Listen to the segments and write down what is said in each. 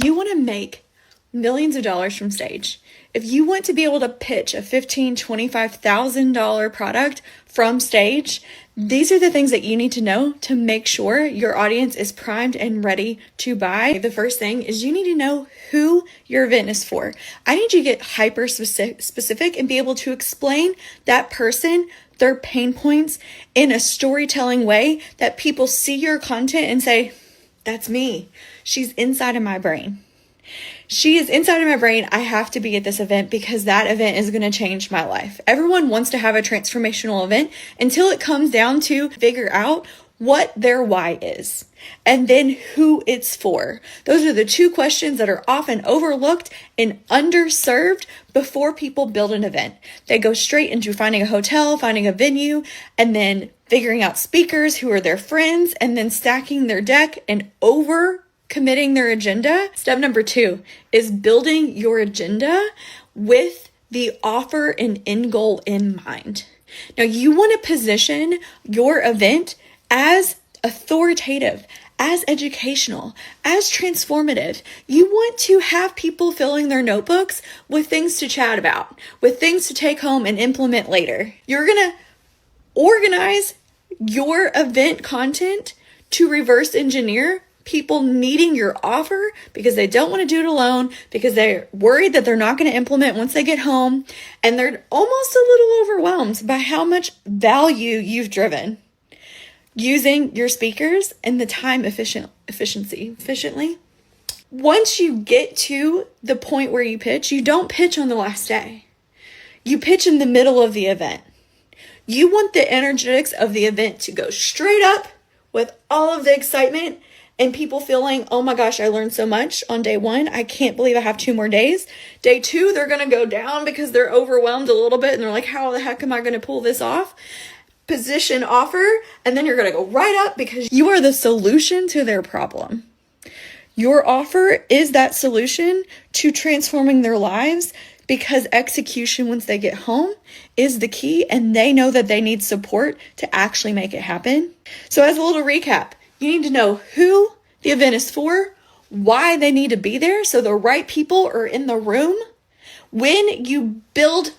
You want to make millions of dollars from stage. If you want to be able to pitch a $15,000, $25,000 product from stage, these are the things that you need to know to make sure your audience is primed and ready to buy. The first thing is you need to know who your event is for. I need you to get hyper specific and be able to explain that person, their pain points in a storytelling way that people see your content and say, that's me. She's inside of my brain. She is inside of my brain. I have to be at this event because that event is going to change my life. Everyone wants to have a transformational event until it comes down to figure out what their why is and then who it's for. Those are the two questions that are often overlooked and underserved before people build an event. They go straight into finding a hotel, finding a venue, and then figuring out speakers who are their friends, and then stacking their deck and committing their agenda. Step number 2 is building your agenda with the offer and end goal in mind. Now, you want to position your event as authoritative, as educational, as transformative. You want to have people filling their notebooks with things to chat about, with things to take home and implement later. You're going to organize your event content to reverse engineer people needing your offer because they don't want to do it alone, because they're worried that they're not going to implement once they get home, and they're almost a little overwhelmed by how much value you've driven using your speakers and the time efficiently. Once you get to the point where you pitch, you don't pitch on the last day. You pitch in the middle of the event. You want the energetics of the event to go straight up with all of the excitement and people feeling, oh my gosh, I learned so much on day 1. I can't believe I have 2 more days. Day 2, they're going to go down because they're overwhelmed a little bit and they're like, how the heck am I going to pull this off? Position offer, and then you're going to go right up because you are the solution to their problem. Your offer is that solution to transforming their lives, because execution once they get home is the key, and they know that they need support to actually make it happen. So as a little recap, you need to know who the event is for, why they need to be there so the right people are in the room. When you build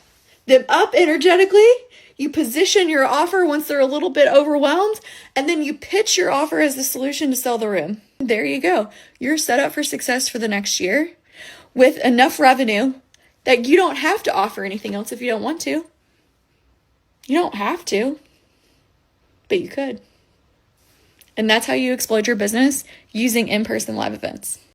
them up energetically, you position your offer once they're a little bit overwhelmed, and then you pitch your offer as the solution to sell the room. There you go. You're set up for success for the next year with enough revenue that you don't have to offer anything else if you don't want to. You don't have to, but you could. And that's how you explode your business using in-person live events.